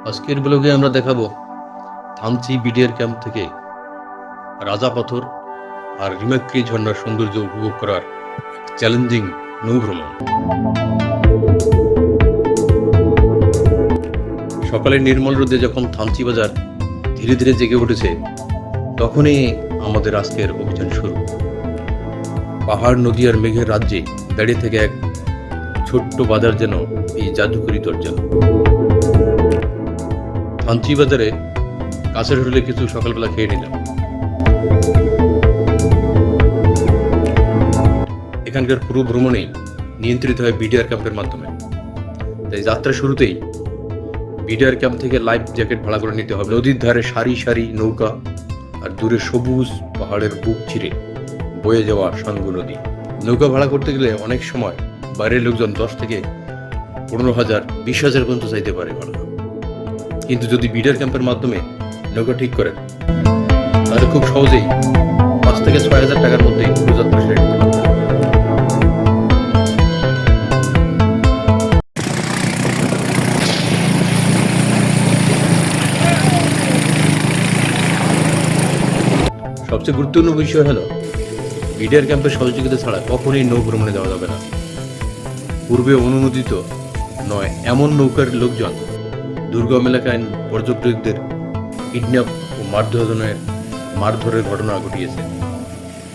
আজকের ব্লগে আমরা দেখাবো থানচি বিডিআর ক্যাম্প থেকে রাজা পাথর আর রিমাক্রি ঝর্ণার সৌন্দর্য উপভোগ করার চ্যালেঞ্জিং নৌ ভ্রমণ। সকালে নির্মল রোদে যখন থানচি বাজার ধীরে ধীরে জেগে উঠেছে, তখনই আমাদের আজকের অভিযান শুরু। পাহাড়, নদী আর মেঘের রাজ্যে দাঁড়িয়ে থেকে এক ছোট্ট বাজার যেন এই জাদুকরি দরজা। থানচি বাজারে কাছের হোটেলে কিছু সকালবেলা খেয়ে নিলাম। এখানকার পুরো ভ্রমণেই নিয়ন্ত্রিত হয় বিডিআর ক্যাম্পের মাধ্যমে। তাই যাত্রা শুরুতেই বিডিআর ক্যাম্প থেকে লাইফ জ্যাকেট ভাড়া করে নিতে হবে। নদীর ধারে সারি সারি নৌকা আর দূরে সবুজ পাহাড়ের বুক চিরে বয়ে যাওয়া সাঙ্গু নদী। নৌকা ভাড়া করতে গেলে অনেক সময় বাইরের লোকজন 10 থেকে 15,000, 20,000 পর্যন্ত চাইতে পারে ভাড়া। কিন্তু যদি বিডিআর ক্যাম্পের মাধ্যমে নৌকা ঠিক করেন, তাহলে খুব সহজেই 5 থেকে 6,000 টাকার মধ্যে পুরো যাত্রা সেরে নিতে পারবেন। সবচেয়ে গুরুত্বপূর্ণ বিষয় হলো বিডিআর ক্যাম্পের সহযোগিতা ছাড়া কখনোই নৌ ভ্রমণে যাওয়া যাবে না। পূর্বে অনুমোদিত নয় এমন নৌকার লোকজন দুর্গম এলাকায় পর্যটকদের কিডন্যাপ ও মারধরের ঘটনা ঘটিয়েছে,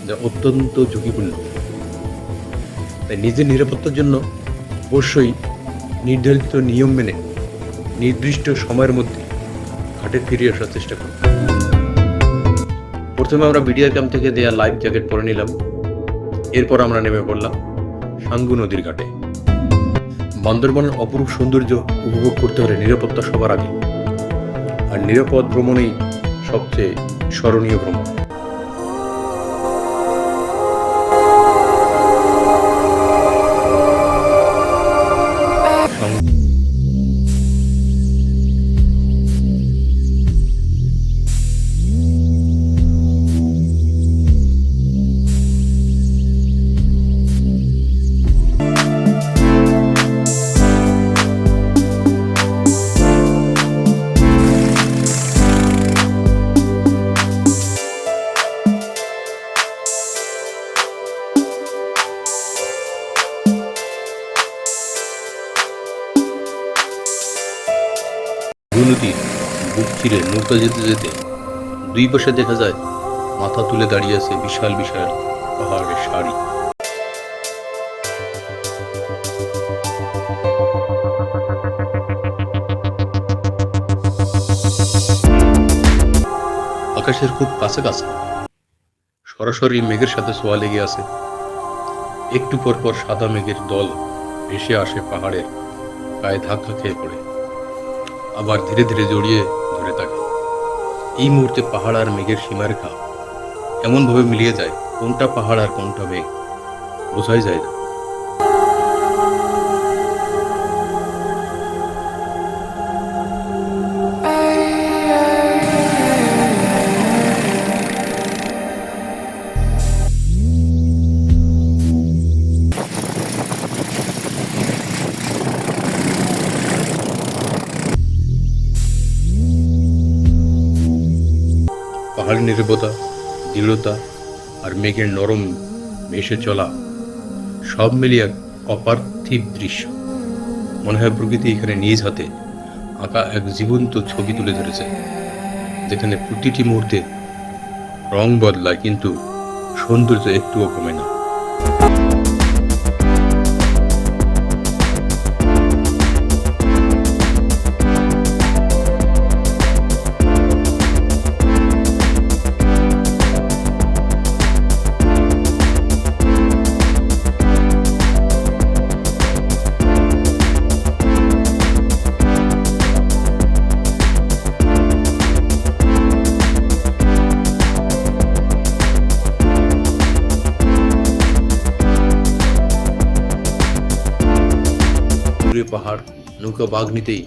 যা অত্যন্ত ঝুঁকিপূর্ণ। তাই নিজের নিরাপত্তার জন্য অবশ্যই নির্ধারিত নিয়ম মেনে নির্দিষ্ট সময়ের মধ্যে ঘাটে ফিরে আসার চেষ্টা করব। প্রথমে আমরা বিডিআর ক্যাম্প থেকে দেয়া লাইফ জ্যাকেট পরে নিলাম। এরপর আমরা নেমে পড়লাম সাঙ্গু নদীর ঘাটে। বান্দরবানের অপরূপ সৌন্দর্য উপভোগ করতে হলে নিরাপত্তা সবার আগে, আর নিরাপদ ভ্রমণই সবচেয়ে স্মরণীয় ভ্রমণ। নদীর বুক চিরে নৌকা যেতে যেতে দুই পাশে দেখা যায় মাথা তুলে দাঁড়িয়ে আছে বিশাল বিশাল পাহাড়ের সারি। আকাশের খুব কাছাকাছি সরাসরি মেঘের সাথে ছোঁয়া লেগে আছে। একটু পর পর সাদা মেঘের দল ভেসে আসে পাহাড়ের গায়ে ধাক্কা খেয়ে পড়ে, আবার ধীরে ধীরে জড়িয়ে ধরে থাকে। এই মুহূর্তে পাহাড় আর মেঘের সীমারেখা এমনভাবে মিলিয়ে যায়, কোনটা পাহাড় আর কোনটা মেঘ বোঝাই যায় না। পাহাড়ের নীরবতা, দৃঢ়তা আর মেঘের নরম ভেসে চলা সব মিলিয়ে এক অপার্থিব দৃশ্য। মনে হয় প্রকৃতি এখানে নিজ হাতে আঁকা এক জীবন্ত ছবি তুলে ধরেছে, যেখানে প্রতিটি মুহূর্তে রং বদলায় কিন্তু সৌন্দর্য একটুও কমে না। পাহাড়, নৌকা বাঘ নিতেই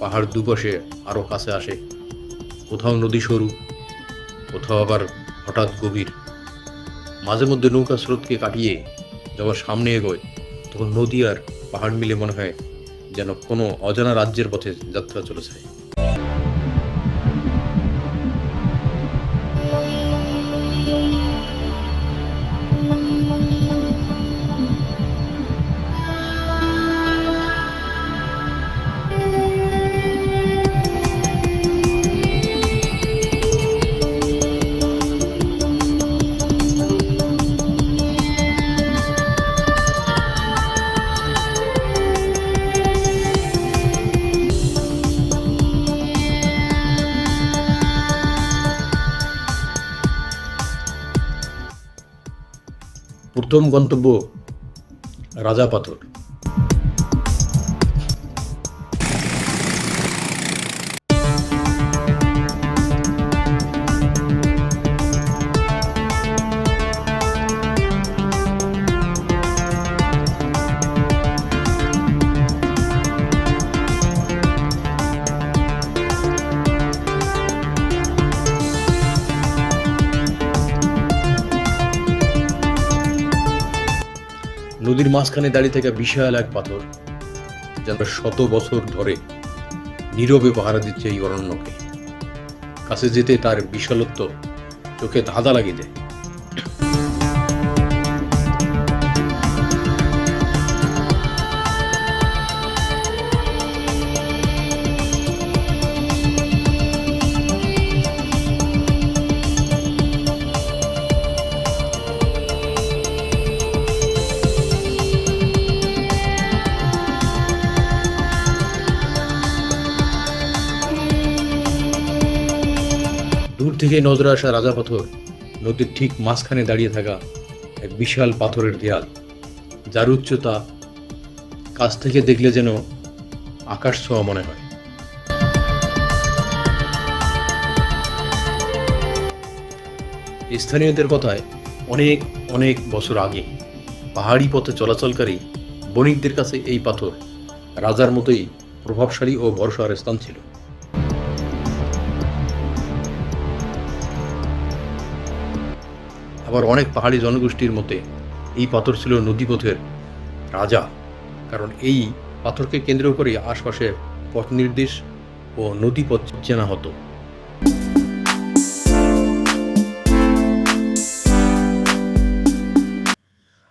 পাহাড় দুপাশে আরো কাছে আসে। কোথাও নদী সরু, কোথাও আবার হঠাৎ গভীর। মাঝে মধ্যে নৌকা স্রোতকে কাটিয়ে যখন সামনে এগোয়, তখন নদী আর পাহাড় মিলে মনে হয় যেন কোনো অজানা রাজ্যের পথে যাত্রা চলেছে। প্রথম গন্তব্য রাজা পাথর। নদীর মাঝখানে দাঁড়িয়ে থাকা বিশাল এক পাথর, যেন শত বছর ধরে নীরবে পাহারা দিচ্ছে এই অরণ্যকে। কাছে যেতে তার বিশালত্ব চোখে ধাঁধা লাগিয়ে দেয়। দূর থেকে নজরে আসা রাজা পাথর নদীর ঠিক মাঝখানে দাঁড়িয়ে থাকা এক বিশাল পাথরের দেয়াল, যার উচ্চতা কাছ থেকে দেখলে যেন আকাশ ছোঁয়া মনে হয়। স্থানীয়দের কথায় অনেক অনেক বছর আগে পাহাড়ি পথে চলাচলকারী বণিকদের কাছে এই পাথর রাজার মতোই প্রভাবশালী ও ভরসার স্থান ছিল। আবার অনেক পাহাড়ি জনগোষ্ঠীর মতে এই পাথর ছিল নদীপথের রাজা, কারণ এই পাথরকে কেন্দ্র করে আশপাশে পথ নির্দেশ ও নদীপথ চেনা হতো।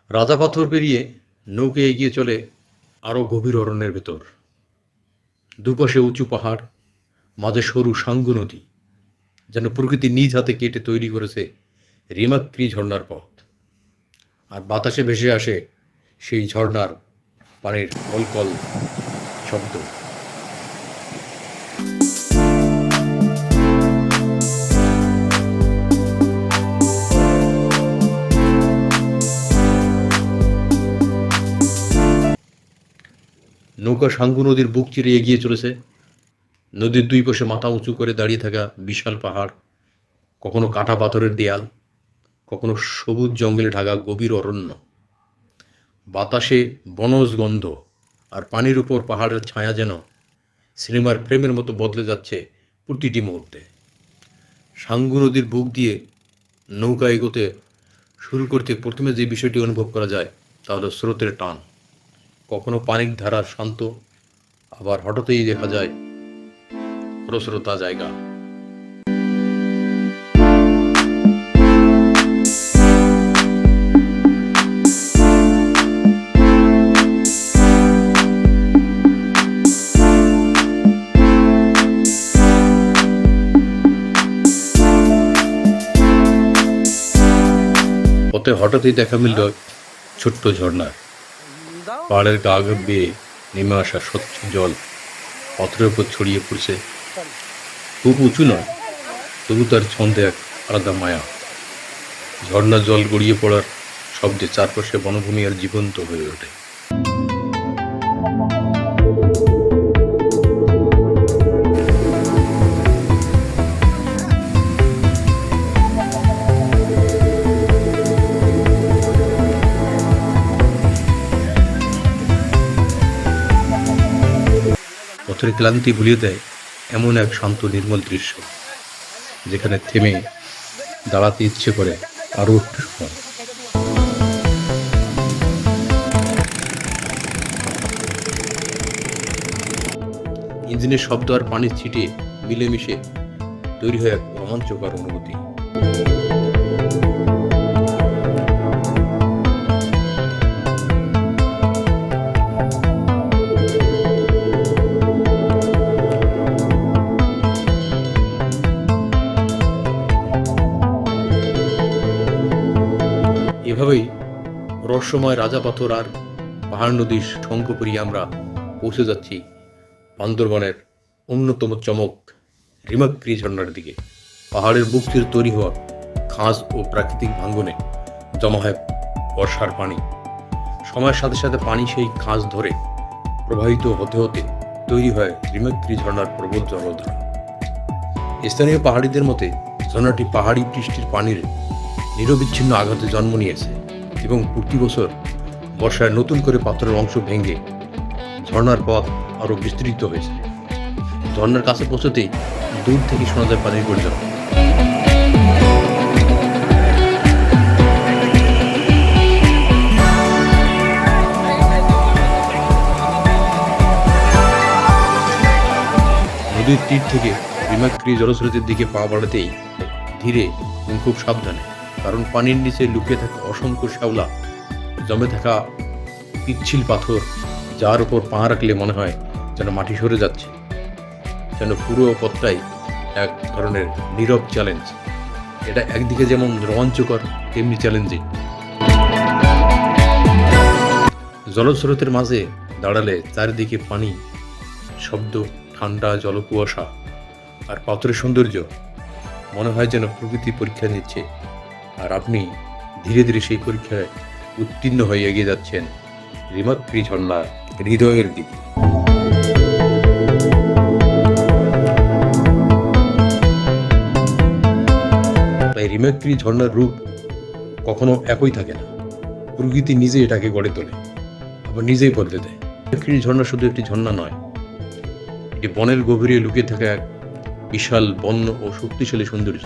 রাজা পাথর পেরিয়ে নৌকে এগিয়ে চলে আরো গভীর অরণ্যের ভেতর। দুপাশে উঁচু পাহাড়, মাঝে সরু সাঙ্গু নদী, যেন প্রকৃতি নিজ হাতে কেটে তৈরি করেছে রিমাক্রি ঝর্ণার পথ। আর বাতাসে ভেসে আসে সেই ঝর্ণার পানির কলকল শব্দ। নৌকা সাঙ্গু নদীর বুক চিরে এগিয়ে চলেছে। নদীর দুই পাশে মাথা উঁচু করে দাঁড়িয়ে থাকা বিশাল পাহাড়, কখনো কাটা পাথরের দেয়াল, কখনো সবুজ জঙ্গলে ঢাকা গভীর অরণ্য। বাতাসে বনজ গন্ধ আর পানির উপর পাহাড়ের ছায়া যেন সিনেমার ফ্রেমের মতো বদলে যাচ্ছে প্রতিটি মুহূর্তে। সাঙ্গু নদীর বুক দিয়ে নৌকা এগোতে শুরু করতে প্রথমে যে বিষয়টি অনুভব করা যায় তা হলো স্রোতের টান। কখনো পানির ধারা শান্ত, আবার হঠাৎই দেখা যায় খরস্রোতা জায়গা। পথে হঠাৎই দেখা মিলল ছোট্ট ঝর্ণা। পাহাড়ের গা বেয়ে নেমে আসা স্বচ্ছ জল পাথরের উপর ছড়িয়ে পড়ছে। খুব উঁচু নয়, তবু তার ছন্দে এক আলাদা মায়া। ঝর্ণার জল গড়িয়ে পড়ার শব্দে চারপাশে বনভূমি আর জীবন্ত হয়ে ওঠে। পথের ক্লান্তি ভুলিয়ে দেয় এমন এক শান্ত নির্মল দৃশ্য, যেখানে থেমে দাঁড়াতে ইচ্ছে করে আরো একটু সময়। ইঞ্জিনের শব্দ আর পানির ছিটে মিলেমিশে তৈরি হয় এক রোমাঞ্চকর অনুভূতি। এভাবেই রহস্যময় রাজা পাথর আর পাহাড় নদীর শঙ্খ পেরিয়ে আমরা পৌঁছে যাচ্ছি বান্দরবানের অন্যতম চমক রিমাক্রি ঝর্ণার দিকে। পাহাড়ের বুক চিরে তৈরি হওয়া খাঁজ ও প্রাকৃতিক ভাঙ্গনে জমা হয় বর্ষার পানি। সময়ের সাথে সাথে পানি সেই খাঁজ ধরে প্রবাহিত হতে হতে তৈরি হয় রিমেক্রি ঝর্ণার প্রবল জলধারা। স্থানীয় পাহাড়িদের মতে ঝর্ণাটি পাহাড়ি বৃষ্টির পানির নিরবিচ্ছিন্ন আঘাতে জন্ম নিয়েছে এবং প্রতি বছর বর্ষায় নতুন করে পাথরের অংশ ভেঙে ঝর্ণার পথ আরও বিস্তৃত হয়েছে। ঝর্ণার কাছে পৌঁছতেই দূর থেকে শোনা যায় পানির গর্জন। নদীর তীর থেকে রিমেক্রি জলস্রোতের দিকে পা বাড়াতেই ধীরে এবং খুব সাবধানে, কারণ পানির নিচে লুকিয়ে থাকা অসংখ্য শ্যাওলা, জমে থাকা পিচ্ছিল পাথর, যার উপর পা রাখলে মনে হয় যেন মাটি সরে যাচ্ছে, যেন পুরো পথটাই এক ধরনের নীরব চ্যালেঞ্জ। এটা একদিকে যেমন রোমাঞ্চকর তেমনি চ্যালেঞ্জিং। জলস্রোতের মাঝে দাঁড়ালে চারিদিকে পানি, শব্দ, ঠান্ডা জলকুয়াশা আর পাথরের সৌন্দর্য মনে হয় যেন প্রকৃতি পরীক্ষা নিচ্ছে, আর আপনি ধীরে ধীরে সেই পরীক্ষায় উত্তীর্ণ হয়ে এগিয়ে যাচ্ছেন রিমেক্রি ঝর্ণার হৃদয়ের দিকে। তাই রিমেক্রি ঝর্ণার রূপ কখনো একই থাকে না। প্রকৃতি নিজে এটাকে গড়ে তোলে, আবার নিজেই বদলে দেয়। রিমেক্রি ঝর্ণা শুধু একটি ঝর্ণা নয়, এটি বনের গভীরে লুকিয়ে থাকা এক বিশাল বন্য ও শক্তিশালী সৌন্দর্য।